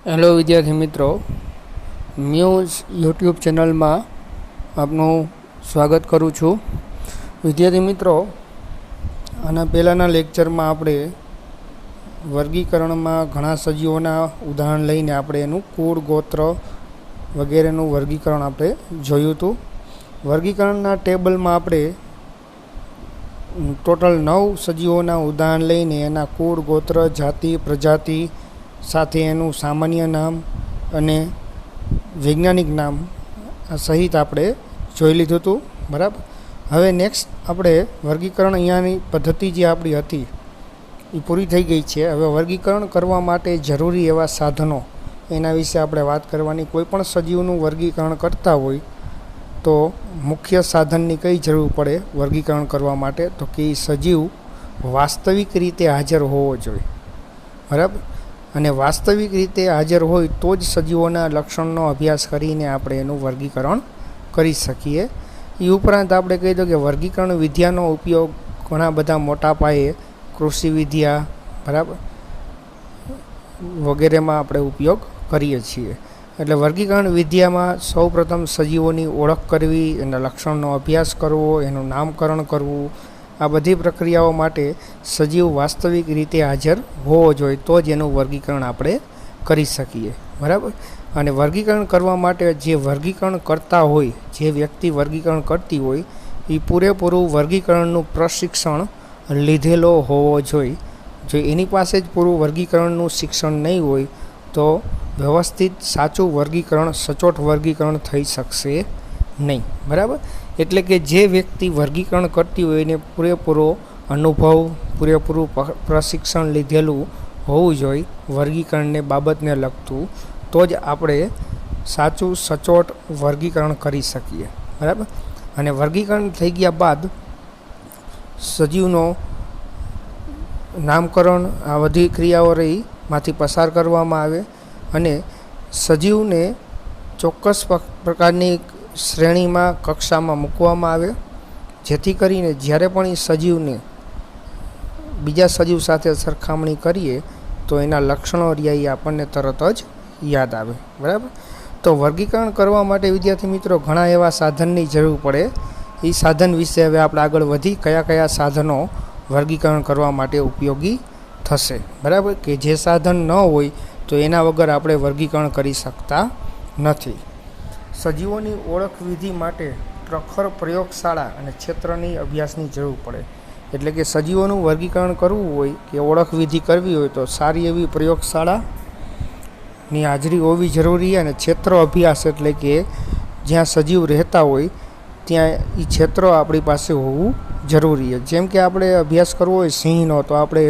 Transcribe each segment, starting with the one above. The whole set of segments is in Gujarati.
હેલો વિદ્યાર્થી મિત્રો, મ્યુઝ યુટ્યુબ ચેનલમાં આપનું સ્વાગત કરું છું. વિદ્યાર્થી મિત્રો, આના પહેલાંના લેક્ચરમાં આપણે વર્ગીકરણમાં ઘણા સજીવોના ઉદાહરણ લઈને આપણે એનું કુળ, ગોત્ર વગેરેનું વર્ગીકરણ આપણે જોયું હતું. વર્ગીકરણના ટેબલમાં આપણે ટોટલ 9 સજીવોના ઉદાહરણ લઈને એના કુળ, ગોત્ર, જાતિ, પ્રજાતિ સાથે એનું સામાન્ય નામ અને વૈજ્ઞાનિક નામ સહિત આપણે જોઈ લીધું હતું. બરાબર. હવે નેક્સ્ટ આપણે વર્ગીકરણ, અહીંયાની પદ્ધતિ જે આપણી હતી એ પૂરી થઈ ગઈ છે. હવે વર્ગીકરણ કરવા માટે જરૂરી એવા સાધનો, એના વિશે આપણે વાત કરવાની. કોઈ પણ સજીવનું વર્ગીકરણ કરતા હોય તો મુખ્ય સાધનની કઈ જરૂર પડે વર્ગીકરણ કરવા માટે? તો કે સજીવ વાસ્તવિક રીતે હાજર હોવો જોઈએ. બરાબર. અને વાસ્તવિક રીતે હાજર હોય તો જ સજીવોના લક્ષણનો અભ્યાસ કરીને આપણે એનું વર્ગીકરણ કરી શકીએ. એ ઉપરાંત આપણે કહી દો કે વર્ગીકરણ વિદ્યાનો ઉપયોગ ઘણા બધા મોટા પાયે કૃષિ વિદ્યા, બરાબર, વગેરેમાં આપણે ઉપયોગ કરીએ છીએ. એટલે વર્ગીકરણ વિદ્યામાં સૌપ્રથમ સજીવોની ઓળખ કરવી, એના લક્ષણનો અભ્યાસ કરવો, એનું નામકરણ કરવું, આ બધી પ્રક્રિયાઓ માટે સજીવ વાસ્તવિક રીતે હાજર હોવો જોઈએ તો જ એનું વર્ગીકરણ આપણે કરી શકીએ. બરાબર. અને વર્ગીકરણ કરવા માટે જે વર્ગીકરણ કરતા હોય, જે વ્યક્તિ વર્ગીકરણ કરતી હોય, એ પૂરેપૂરું વર્ગીકરણનું પ્રશિક્ષણ લીધેલો હોવો જોઈએ. જો એની પાસે જ પૂરું વર્ગીકરણનું શિક્ષણ નહીં હોય તો વ્યવસ્થિત સાચું વર્ગીકરણ, સચોટ વર્ગીકરણ થઈ શકશે નહીં. બરાબર. એટલે કે જે વ્યક્તિ વર્ગીકરણ કરતી હોય એને પૂરેપૂરો અનુભવ, પૂરેપૂરું પ્રશિક્ષણ લીધેલું હોવું જોઈએ વર્ગીકરણને બાબતને લગતું, તો જ આપણે સાચું સચોટ વર્ગીકરણ કરી શકીએ. બરાબર. અને વર્ગીકરણ થઈ ગયા બાદ સજીવનો નામકરણ, આ બધી ક્રિયાઓ માંથી પસાર કરવામાં આવે અને સજીવને ચોક્કસ પ્રકારની શ્રેણીમાં, કક્ષામાં મૂકવામાં આવે, જેથી કરીને જ્યારે પણ એ સજીવને બીજા સજીવ સાથે સરખામણી કરીએ તો એના લક્ષણો રહ્યા એ આપણને તરત જ યાદ આવે. બરાબર. તો વર્ગીકરણ કરવા માટે વિદ્યાર્થી મિત્રો ઘણા એવા સાધનની જરૂર પડે. એ સાધન વિશે હવે આપણે આગળ વધી કયા કયા સાધનો વર્ગીકરણ કરવા માટે ઉપયોગી થશે. બરાબર. કે જે સાધન ન હોય તો એના વગર આપણે વર્ગીકરણ કરી શકતા નથી. સજીવોની ઓળખ વિધિ માટે પ્રખર પ્રયોગશાળા અને ક્ષેત્રની અભ્યાસની જરૂર પડે. એટલે કે સજીવોનું વર્ગીકરણ કરવું હોય કે ઓળખ વિધિ કરવી હોય તો સારી એવી પ્રયોગશાળાની હાજરી હોવી જરૂરી. અને ક્ષેત્ર અભ્યાસ એટલે કે જ્યાં સજીવ રહેતા હોય ત્યાં એ ક્ષેત્ર આપણી પાસે હોવું જરૂરી. જેમ કે આપણે અભ્યાસ કરવો હોય સિંહનો તો આપણે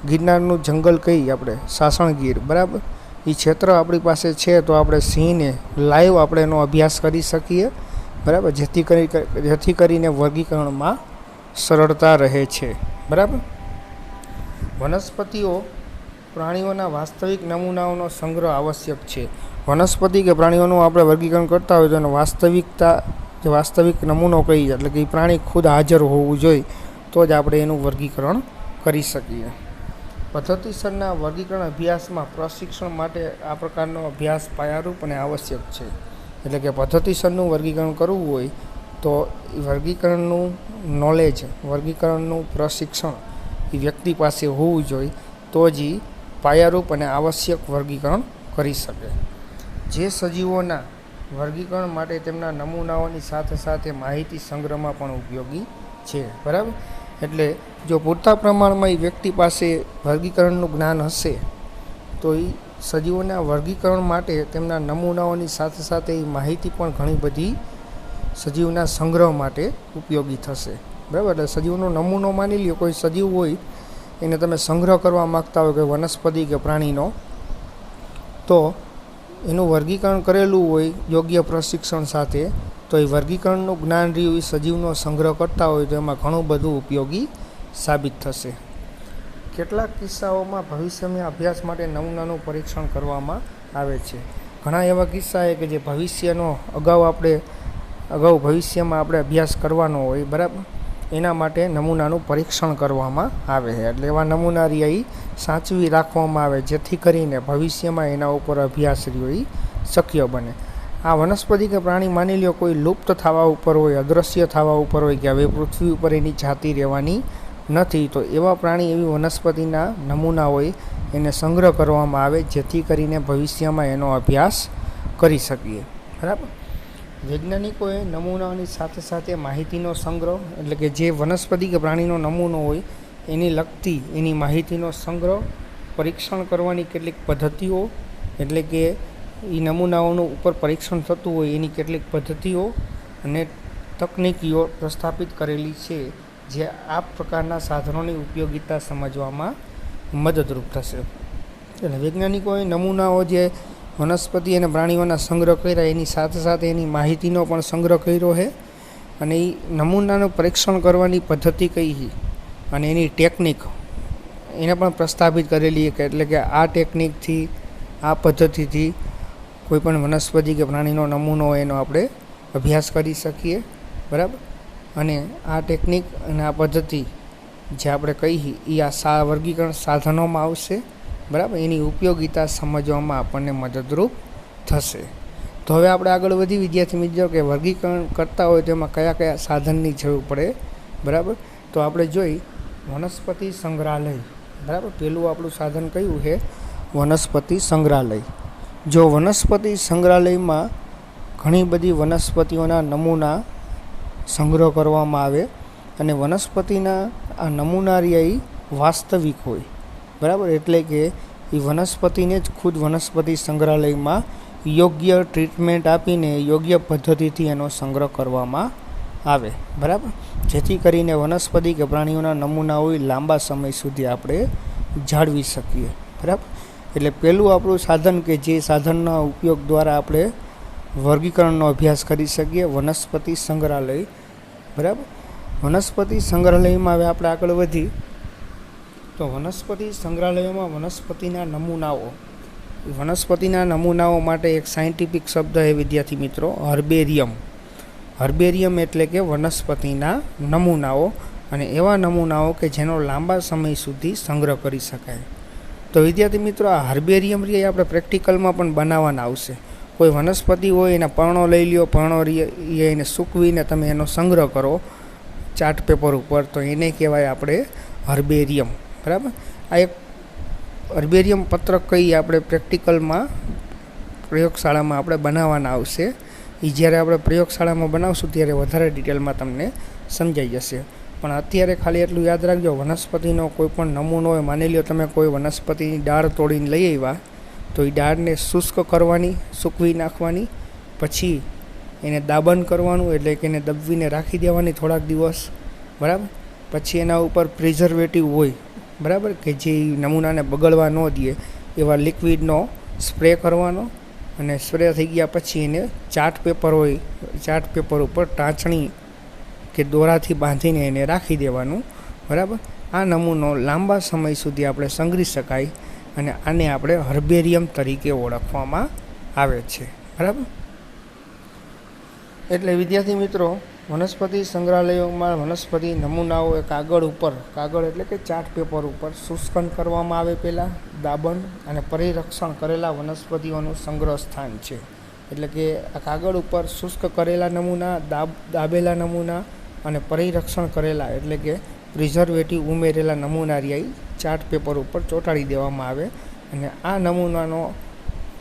ગિરનારનું જંગલ કહીએ આપણે સાસણગીર, બરાબર, એ ક્ષેત્ર આપણી પાસે છે તો આપણે સિંહને લાઈવ આપણે એનો અભ્યાસ કરી શકીએ. બરાબર. જેથી કરીને વર્ગીકરણમાં સરળતા રહે છે. બરાબર. વનસ્પતિઓ, પ્રાણીઓના વાસ્તવિક નમૂનાઓનો સંગ્રહ આવશ્યક છે. વનસ્પતિ કે પ્રાણીઓનું આપણે વર્ગીકરણ કરતા હોય તો એને વાસ્તવિક નમૂનો કહીએ, એટલે કે એ પ્રાણી ખુદ હાજર હોવું જોઈએ તો જ આપણે એનું વર્ગીકરણ કરી શકીએ. પદ્ધતિસરના વર્ગીકરણ અભ્યાસમાં પ્રશિક્ષણ માટે આ પ્રકારનો અભ્યાસ પાયારૂપ અને આવશ્યક છે. એટલે કે પદ્ધતિસરનું વર્ગીકરણ કરવું હોય તો વર્ગીકરણનું નોલેજ, વર્ગીકરણનું પ્રશિક્ષણ એ વ્યક્તિ પાસે હોવું જોઈએ તો જ પાયારૂપ અને આવશ્યક વર્ગીકરણ કરી શકે. જે સજીવોના વર્ગીકરણ માટે તેમના નમૂનાઓની સાથે સાથે માહિતી સંગ્રહમાં પણ ઉપયોગી છે. બરાબર. એટલે જો પૂરતા પ્રમાણમાં એ વ્યક્તિ પાસે વર્ગીકરણનું જ્ઞાન હશે તો એ સજીવોના વર્ગીકરણ માટે તેમના નમૂનાઓની સાથે સાથે એ માહિતી પણ ઘણી બધી સજીવના સંગ્રહ માટે ઉપયોગી થશે. બરાબર. એટલે સજીવનો નમૂનો માની લ્યો, કોઈ સજીવ હોય એને તમે સંગ્રહ કરવા માગતા હોય કે વનસ્પતિ કે પ્રાણીનો, તો એનું વર્ગીકરણ કરેલું હોય યોગ્ય પ્રશિક્ષણ સાથે, તો એ વર્ગીકરણનું જ્ઞાન રહ્યું એ સજીવનો સંગ્રહ કરતા હોય તો એમાં ઘણું બધું ઉપયોગી સાબિત થશે. કેટલાક કિસ્સાઓમાં ભવિષ્યના અભ્યાસ માટે નમૂનાનું પરીક્ષણ કરવામાં આવે છે. ઘણા એવા કિસ્સા છે કે જે ભવિષ્યમાં આપણે અભ્યાસ કરવાનો હોય. બરાબર. એના માટે નમૂનાનું પરીક્ષણ કરવામાં આવે છે. એટલે એવા નમૂના રહ્યા એ સાચવી રાખવામાં આવે જેથી કરીને ભવિષ્યમાં એના ઉપર અભ્યાસ રહ્યો એ શક્ય બને. આ વનસ્પતિ કે પ્રાણી માની લ્યો કોઈ લુપ્ત થવા ઉપર હોય, અદૃશ્ય થવા ઉપર હોય કે હવે પૃથ્વી ઉપર એની જાતિ રહેવાની નથી, તો એવા પ્રાણી એવી વનસ્પતિના નમૂના હોય એને સંગ્રહ કરવામાં આવે જેથી કરીને ભવિષ્યમાં એનો અભ્યાસ કરી શકીએ. બરાબર. વૈજ્ઞાનિકોએ નમૂનાઓની સાથે સાથે માહિતીનો સંગ્રહ, એટલે કે જે વનસ્પતિ કે પ્રાણીનો નમૂનો હોય એની લગતી એની માહિતીનો સંગ્રહ, પરીક્ષણ કરવાની કેટલીક પદ્ધતિઓ, એટલે કે એ નમૂનાઓનું ઉપર પરીક્ષણ થતું હોય એની કેટલીક પદ્ધતિઓ અને તકનીકીઓ પ્રસ્થાપિત કરેલી છે, જે આ પ્રકારના સાધનોની ઉપયોગિતા સમજવામાં મદદરૂપ થશે. એટલે વૈજ્ઞાનિકોએ નમૂનાઓ જે વનસ્પતિ અને પ્રાણીઓના સંગ્રહ કર્યા એની સાથે સાથે એની માહિતીનો પણ સંગ્રહ કર્યો છે, અને એ નમૂનાનું પરીક્ષણ કરવાની પદ્ધતિ કઈ છે અને એની ટેકનિક એને પણ પ્રસ્થાપિત કરેલી છે. એટલે કે આ ટેકનિકથી, આ પદ્ધતિથી કોઈપણ વનસ્પતિ કે પ્રાણીનો નમૂનો હોય એનો આપણે અભ્યાસ કરી શકીએ. બરાબર. અને આ ટેકનિક અને આ પદ્ધતિ જે આપણે કહી એ આ વર્ગીકરણ સાધનોમાં આવશે. બરાબર. એની ઉપયોગિતા સમજવામાં આપણને મદદરૂપ થશે. તો હવે આપણે આગળ વધી વિદ્યાર્થી મિત્રો કે વર્ગીકરણ કરતા હોય તો એમાં કયા કયા સાધનની જરૂર પડે. બરાબર. તો આપણે જોઈ વનસ્પતિ સંગ્રહાલય. બરાબર. પહેલું આપણું સાધન કયું છે? વનસ્પતિ સંગ્રહાલય. જો વનસ્પતિ સંગ્રહાલયમાં ઘણી બધી વનસ્પતિઓના નમૂના સંગ્રહ કરવામાં આવે અને વનસ્પતિના આ નમૂના રહ્યા વાસ્તવિક હોય. બરાબર. એટલે કે એ વનસ્પતિને જ ખુદ વનસ્પતિ સંગ્રહાલયમાં યોગ્ય ટ્રીટમેન્ટ આપીને યોગ્ય પદ્ધતિથી એનો સંગ્રહ કરવામાં આવે. બરાબર. જેથી કરીને વનસ્પતિ કે પ્રાણીઓના નમૂનાઓ લાંબા સમય સુધી આપણે જાળવી શકીએ. બરાબર. એટલે પહેલું આપણું સાધન કે જે સાધનના ઉપયોગ દ્વારા આપણે વર્ગીકરણનો અભ્યાસ કરી શકીએ, વનસ્પતિ સંગ્રહાલય. બરાબર. વનસ્પતિ સંગ્રહાલયમાં હવે આપણે આગળ વધી તો વનસ્પતિ સંગ્રહાલયોમાં વનસ્પતિના નમૂનાઓ માટે એક સાયન્ટિફિક શબ્દ છે વિદ્યાર્થી મિત્રો, હર્બેરિયમ. હર્બેરિયમ એટલે કે વનસ્પતિના નમૂનાઓ, અને એવા નમૂનાઓ કે જેનો લાંબા સમય સુધી સંગ્રહ કરી શકાય. તો વિદ્યાર્થી મિત્રો આ હર્બેરિયમ રે આપણે પ્રેક્ટિકલમાં પણ બનાવવાના આવશે. કોઈ વનસ્પતિ હોય એના પર્ણો લઈ લ્યો, પર્ણો એને સૂકવીને તમે એનો સંગ્રહ કરો ચાર્ટ પેપર ઉપર, તો એને કહેવાય આપણે હર્બેરિયમ. બરાબર. આ એક હર્બેરિયમ પત્રક કઈ આપણે પ્રેક્ટિકલમાં પ્રયોગશાળામાં આપણે બનાવવાના આવશે. એ જ્યારે આપણે પ્રયોગશાળામાં બનાવશું ત્યારે વધારે ડિટેલમાં તમને સમજાઈ જશે. પણ અત્યારે ખાલી એટલું યાદ રાખજો, વનસ્પતિનો કોઈ પણ નમૂનો હોય, માની લો તમે કોઈ વનસ્પતિની ડાળ તોડીને લઈ આવ્યા, તો એ ડાળને શુષ્ક કરવાની, સૂકવી નાખવાની, પછી એને દાબન કરવાનું, એટલે કે એને દબવીને રાખી દેવાની થોડાક દિવસ. બરાબર. પછી એના ઉપર પ્રિઝર્વેટિવ હોય, બરાબર, કે જે નમૂનાને બગડવા ન દે એવા લિક્વિડનો સ્પ્રે કરવાનો, અને સ્પ્રે થઈ ગયા પછી એને ચાર્ટ પેપર હોય, ચાર્ટ પેપર ઉપર ટાંચણી કે દોરાથી બાંધીને એને રાખી દેવાનું. બરાબર. આ નમૂનો લાંબા સમય સુધી આપણે સંગ્રહી શકાય, અને આને આપણે હર્બેરિયમ તરીકે ઓળખવામાં આવે છે. બરાબર. એટલે વિદ્યાર્થી મિત્રો, વનસ્પતિ સંગ્રહાલયોમાં વનસ્પતિ નમૂનાઓ કાગળ એટલે કે ચાર્ટ પેપર ઉપર શુષ્કન કરવામાં આવે પહેલાં, દાબન અને પરિરક્ષણ કરેલા વનસ્પતિઓનું સંગ્રહ સ્થાન છે. એટલે કે આ કાગળ ઉપર શુષ્ક કરેલા નમૂના, દાબેલા નમૂના અને પરિરક્ષણ કરેલા એટલે કે પ્રિઝર્વેટિવ ઉમેરેલા નમૂના રહ્યા ચાર્ટ પેપર ઉપર ચોંટાડી દેવામાં આવે, અને આ નમૂનાનો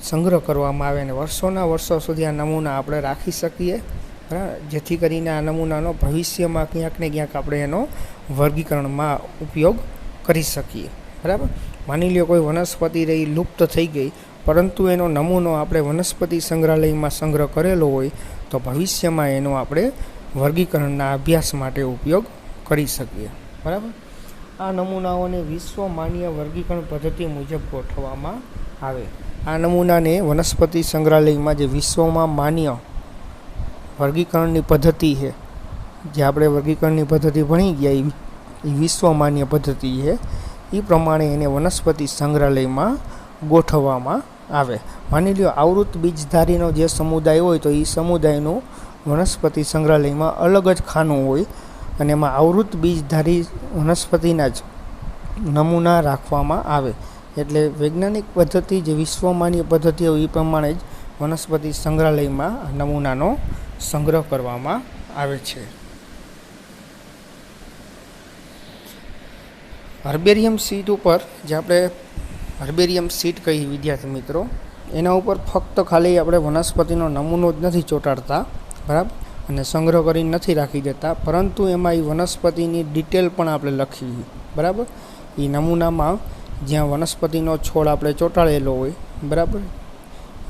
સંગ્રહ કરવામાં આવે, અને વર્ષો સુધી આ નમૂના આપણે રાખી શકીએ. બરાબર. જેથી કરીને આ નમૂનાનો ભવિષ્યમાં ક્યાંક ને ક્યાંક આપણે એનો વર્ગીકરણમાં ઉપયોગ કરી શકીએ. બરાબર. માની લો કોઈ વનસ્પતિ રહી લુપ્ત થઈ ગઈ, પરંતુ એનો નમૂનો આપણે વનસ્પતિ સંગ્રહાલયમાં સંગ્રહ કરેલો હોય, તો ભવિષ્યમાં એનો આપણે વર્ગીકરણના અભ્યાસ માટે ઉપયોગ કરી શકીએ. બરાબર. આ નમૂનાઓને વિશ્વ માન્ય વર્ગીકરણ પદ્ધતિ મુજબ ગોઠવવામાં આવે. આ નમૂનાને વનસ્પતિ સંગ્રહાલયમાં જે વિશ્વમાં માન્ય વર્ગીકરણની પદ્ધતિ છે, જે આપણે વર્ગીકરણની પદ્ધતિ ભણી ગયા એ વિશ્વ માન્ય પદ્ધતિ છે, એ પ્રમાણે એને વનસ્પતિ સંગ્રહાલયમાં ગોઠવવામાં આવે. માની લો આવૃત બીજધારીનો જે સમુદાય હોય, તો એ સમુદાયનું વનસ્પતિ સંગ્રહાલયમાં અલગ જ ખાનું હોય, અને એમાં આવૃત બીજધારી વનસ્પતિના જ નમૂના રાખવામાં આવે. એટલે વૈજ્ઞાનિક પદ્ધતિ જે વિશ્વમાન્ય પદ્ધતિઓ એ પ્રમાણે જ વનસ્પતિ સંગ્રહાલયમાં નમૂનાનો સંગ્રહ કરવામાં આવે છે. હર્બેરિયમ શીટ ઉપર જે આપણે હર્બેરિયમ શીટ કહીએ વિદ્યાર્થી મિત્રો, એના ઉપર ફક્ત ખાલી આપણે વનસ્પતિનો નમૂનો જ નથી ચોંટાડતા, બરાબર, અને સંગ્રહ કરીને નથી રાખી દેતા, પરંતુ એમાં એ વનસ્પતિની ડિટેલ પણ આપણે લખી, બરાબર. એ નમૂનામાં જ્યાં વનસ્પતિનો છોડ આપણે ચોંટાડેલો હોય, બરાબર,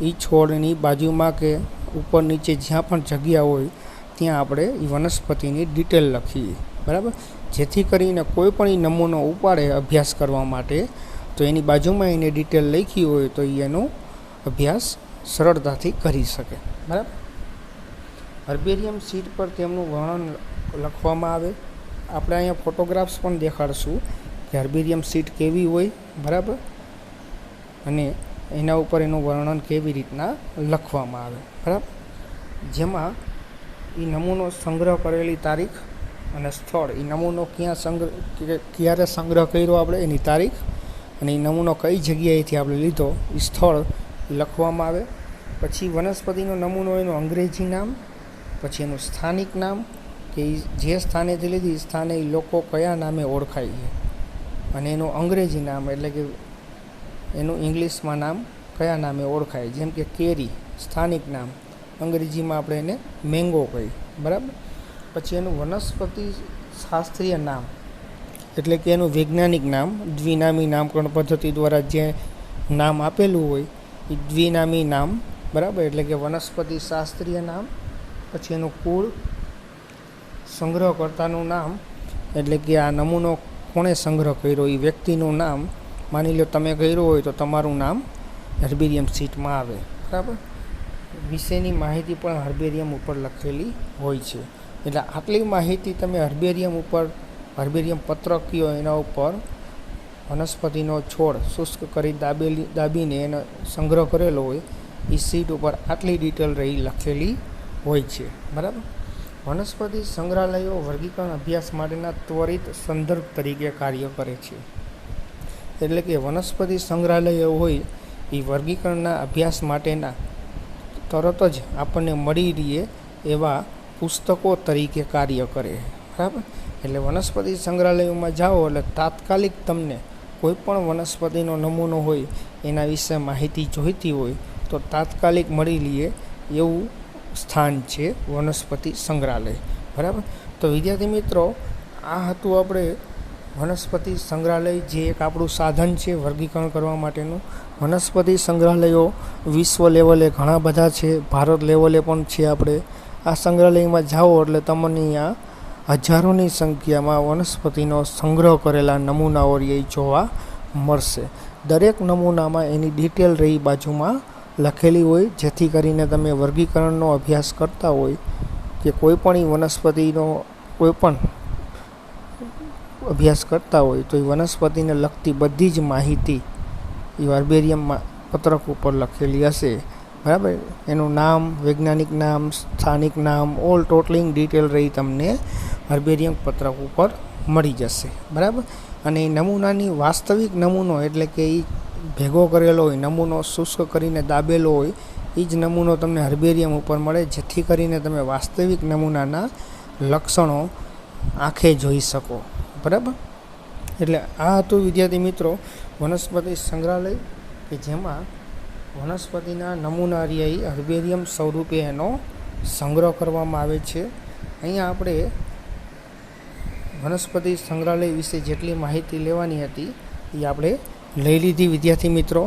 એ છોડની બાજુમાં કે ઉપર નીચે જ્યાં પણ જગ્યા હોય ત્યાં આપણે એ વનસ્પતિની ડિટેલ લખીએ, બરાબર, જેથી કરીને કોઈ પણ એ નમૂનો ઉપાડે અભ્યાસ કરવા માટે તો એની બાજુમાં એને ડિટેલ લખી હોય તો એનો અભ્યાસ સરળતાથી કરી શકે, બરાબર. હર્બેરિયમ શીટ પર તેમનું વર્ણન લખવામાં આવે. આપણે અહીંયા ફોટોગ્રાફ્સ પણ દેખાડશું કે હર્બેરિયમ શીટ કેવી હોય, બરાબર, અને એના ઉપર એનું વર્ણન કેવી રીતના લખવામાં આવે, બરાબર. જેમાં એ નમૂનો સંગ્રહ કરેલી તારીખ અને સ્થળ, એ નમૂનો ક્યારે સંગ્રહ કર્યો આપણે એની તારીખ, અને એ નમૂનો કઈ જગ્યાએથી આપણે લીધો એ સ્થળ લખવામાં આવે. પછી વનસ્પતિનો નમૂનો એનું અંગ્રેજી નામ, પછી એનું સ્થાનિક નામ કે જે સ્થાનેથી લીધી એ સ્થાને એ લોકો કયા નામે ઓળખાય છે, અને એનું અંગ્રેજી નામ એટલે કે એનું ઇંગ્લિશમાં નામ કયા નામે ઓળખાય, જેમ કે કેરી સ્થાનિક નામ, અંગ્રેજીમાં આપણે એને મેંગો કહીએ, બરાબર. પછી એનું વનસ્પતિ શાસ્ત્રીય નામ એટલે કે એનું વૈજ્ઞાનિક નામ, દ્વિનામી નામકરણ પદ્ધતિ દ્વારા જે નામ આપેલું હોય એ દ્વિનામી નામ, બરાબર, એટલે કે વનસ્પતિ શાસ્ત્રીય નામ. પછી એનું કુળ, સંગ્રહકર્તાનું નામ એટલે કે આ નમૂનો કોણે સંગ્રહ કર્યો એ વ્યક્તિનું નામ, માની લો તમે કર્યો હોય તો તમારું નામ હર્બેરિયમ શીટમાં આવે, બરાબર. વિશેની માહિતી પણ હર્બેરિયમ ઉપર લખેલી હોય છે. એટલે આટલી માહિતી તમે હર્બેરિયમ પત્રક કયો એના ઉપર વનસ્પતિનો છોડ શુષ્ક કરી દાબીને એનો સંગ્રહ કરેલો હોય એ શીટ ઉપર આટલી ડિટેલ રહી લખેલી હોય છે, બરાબર. વનસ્પતિ સંગ્રહાલયો વર્ગીકરણ અભ્યાસ માટેના ત્વરિત સંદર્ભ તરીકે કાર્ય કરે છે. એટલે કે વનસ્પતિ સંગ્રહાલયો હોય એ વર્ગીકરણના અભ્યાસ માટેના તરત જ આપણને મળી રહે એવા પુસ્તકો તરીકે કાર્ય કરે, બરાબર. એટલે વનસ્પતિ સંગ્રહાલયોમાં જાઓ એટલે તાત્કાલિક તમને કોઈ પણ વનસ્પતિનો નમૂનો હોય એના વિશે માહિતી જોઈતી હોય તો તાત્કાલિક મળી લે એવું સ્થાન છે વનસ્પતિ સંગ્રહાલય, બરાબર. તો વિદ્યાર્થી મિત્રો, આ હતું આપણે વનસ્પતિ સંગ્રહાલય, જે એક આપણું સાધન છે વર્ગીકરણ કરવા માટેનું. વનસ્પતિ સંગ્રહાલયો વિશ્વ લેવલે ઘણા બધા છે, ભારત લેવલે પણ છે. આપણે આ સંગ્રહાલયમાં જાઓ એટલે તમને અહીંયા હજારોની સંખ્યામાં વનસ્પતિનો સંગ્રહ કરેલા નમૂનાઓ એ જોવા મળશે. દરેક નમૂનામાં એની ડિટેલ રહી બાજુમાં લખેલી હોય, જેથી કરીને તમે વર્ગીકરણનો અભ્યાસ કરતા હોય કે કોઈ પણ વનસ્પતિનો કોઈ પણ અભ્યાસ કરતા હોય તો એ વનસ્પતિને લગતી બધી જ માહિતી એ હર્બેરિયમ પત્રક ઉપર લખેલી હશે, બરાબર. એનું નામ, વૈજ્ઞાનિક નામ, સ્થાનિક નામ, ઓલ ટોટલિંગ ડિટેલ રહી તમને હર્બેરિયમ પત્રક ઉપર મળી જશે, બરાબર. અને એ નમૂનાની વાસ્તવિક નમૂનો એટલે કે એ ભેગો કરેલો હોય, નમૂનો શુષ્ક કરીને દાબેલો હોય એ જ નમૂનો તમને હર્બેરિયમ ઉપર મળે, જેથી કરીને તમે વાસ્તવિક નમૂનાના લક્ષણો આંખે જોઈ શકો, બરાબર. એટલે આ હતું વિદ્યાર્થી મિત્રો વનસ્પતિ સંગ્રહાલય, કે જેમાં વનસ્પતિના નમૂના રહ્યા હર્બેરિયમ સ્વરૂપે એનો સંગ્રહ કરવામાં આવે છે. અહીંયા આપણે વનસ્પતિ સંગ્રહાલય વિશે જેટલી માહિતી લેવાની હતી એ આપણે લઈ લીધી વિદ્યાર્થી મિત્રો.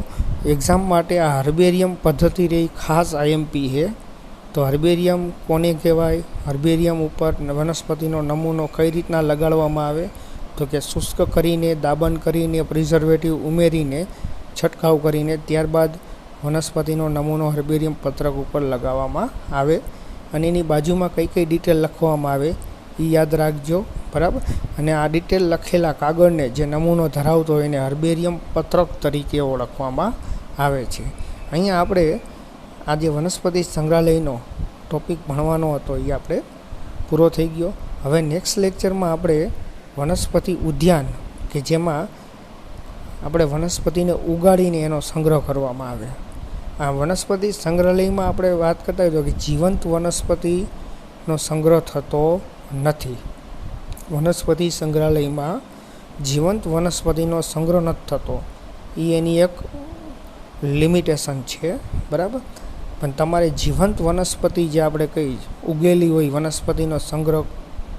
એક્ઝામ માટે આ હર્બેરિયમ પદ્ધતિ રહી ખાસ આઈએમપી છે. તો હર્બેરિયમ કોને કહેવાય, હર્બેરિયમ ઉપર વનસ્પતિનો નમૂનો કઈ રીતના લગાડવામાં આવે, તો કે શુષ્ક કરીને, દાબન કરીને, પ્રિઝર્વેટિવ ઉમેરીને, છંટકાવ કરીને ત્યારબાદ વનસ્પતિનો નમૂનો હર્બેરિયમ પત્રક ઉપર લગાવવામાં આવે. અને એની બાજુમાં કઈ કઈ ડિટેલ લખવામાં આવે એ યાદ રાખજો, બરાબર. અને આ ડિટેલ લખેલા કાગળને જે નમૂનો ધરાવતો હોય એને હર્બેરિયમ પત્રક તરીકે ઓળખવામાં આવે છે. અહીંયા આપણે આ જે વનસ્પતિ સંગ્રહાલયનો ટોપિક ભણવાનો હતો એ આપણે પૂરો થઈ ગયો. હવે નેક્સ્ટ લેક્ચરમાં આપણે વનસ્પતિ ઉદ્યાન કે જેમાં આપણે વનસ્પતિને ઉગાડીને એનો સંગ્રહ કરવામાં આવે. આ વનસ્પતિ સંગ્રહાલયમાં આપણે વાત કરતા હોય તો કે જીવંત વનસ્પતિનો સંગ્રહ થતો નથી. વનસ્પતિ સંગ્રહાલયમાં જીવંત વનસ્પતિનો સંગ્રહ નથી થતો. એ એની એક લિમિટેશન છે, બરાબર. પણ તમારે જીવંત વનસ્પતિ જે આપણે કહીએ ઉગેલી હોય વનસ્પતિનો સંગ્રહ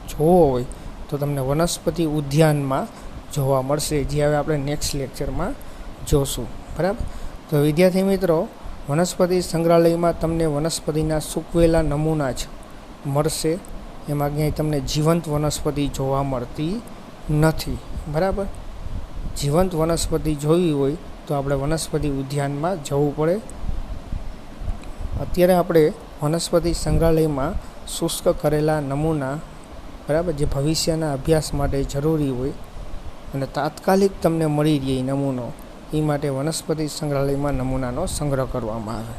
જોવો હોય તો તમને વનસ્પતિ ઉદ્યાનમાં જોવા મળશે, જે હવે આપણે નેક્સ્ટ લેક્ચરમાં જોશું, બરાબર. તો વિદ્યાર્થી મિત્રો, વનસ્પતિ સંગ્રહાલયમાં તમને વનસ્પતિના સૂકવેલા નમૂના જ મળશે. એમાં ક્યાંય તમને જીવંત વનસ્પતિ જોવા મળતી નથી, બરાબર. જીવંત વનસ્પતિ જોવી હોય તો આપણે વનસ્પતિ ઉદ્યાનમાં જવું પડે. અત્યારે આપણે વનસ્પતિ સંગ્રહાલયમાં શુષ્ક કરેલા નમૂના, બરાબર, જે ભવિષ્યના અભ્યાસ માટે જરૂરી હોય અને તાત્કાલિક તમને મળી રહે નમૂનો, એ માટે વનસ્પતિ સંગ્રહાલયમાં નમૂનાનો સંગ્રહ કરવામાં આવે.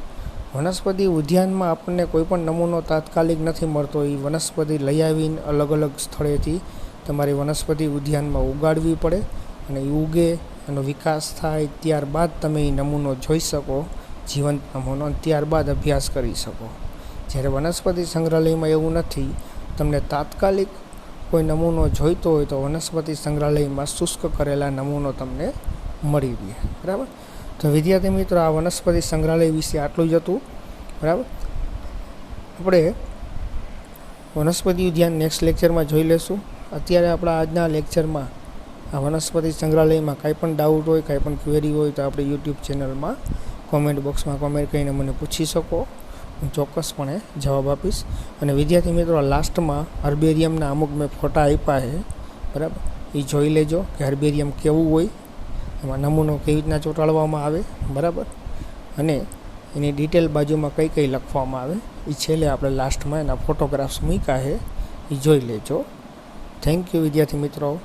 વનસ્પતિ ઉદ્યાનમાં આપણને કોઈ પણ નમૂનો તાત્કાલિક નથી મળતો. એ વનસ્પતિ લઈ આવીને અલગ અલગ સ્થળેથી તમારી વનસ્પતિ ઉદ્યાનમાં ઉગાડવી પડે અને એ ઉગે, એનો વિકાસ થાય, ત્યારબાદ તમે એ નમૂનો જોઈ શકો, જીવંત નમૂનો, ત્યારબાદ અભ્યાસ કરી શકો. જ્યારે વનસ્પતિ સંગ્રહાલયમાં એવું નથી. તમને તાત્કાલિક કોઈ નમૂનો જોઈતો હોય તો વનસ્પતિ સંગ્રહાલયમાં શુષ્ક કરેલા નમૂનો તમને મળી રહે, બરાબર. તો વિદ્યાર્થી મિત્રો, આ વનસ્પતિ સંગ્રહાલય વિશે આટલું જ હતું, બરાબર. આપણે વનસ્પતિ ઉદ્યાન નેક્સ્ટ લેક્ચરમાં જોઈ લેશું. અત્યારે આપણા આજના લેક્ચરમાં આ વનસ્પતિ સંગ્રહાલયમાં કાંઈ પણ ડાઉટ હોય, કાંઈ પણ ક્વેરી હોય તો આપણે યુટ્યુબ ચેનલમાં કોમેન્ટ બોક્સમાં કોમેન્ટ કરીને મને પૂછી શકો. હું ચોક્કસપણે જવાબ આપીશ. અને વિદ્યાર્થી મિત્રો, લાસ્ટમાં હર્બેરિયમના અમુક મેં ફોટા આપ્યા છે, બરાબર. એ જોઈ લેજો કે હર્બેરિયમ કેવું હોય, એમાં નમૂનો કેવી રીતના ચોંટાડવામાં આવે, બરાબર. અને એની ડિટેલ બાજુમાં કઈ કઈ લખવામાં આવે એ છેલ્લે આપણે લાસ્ટમાં એના ફોટોગ્રાફ્સ મૂક્યા છે, એ જોઈ લેજો. થેન્ક યુ વિદ્યાર્થી મિત્રો.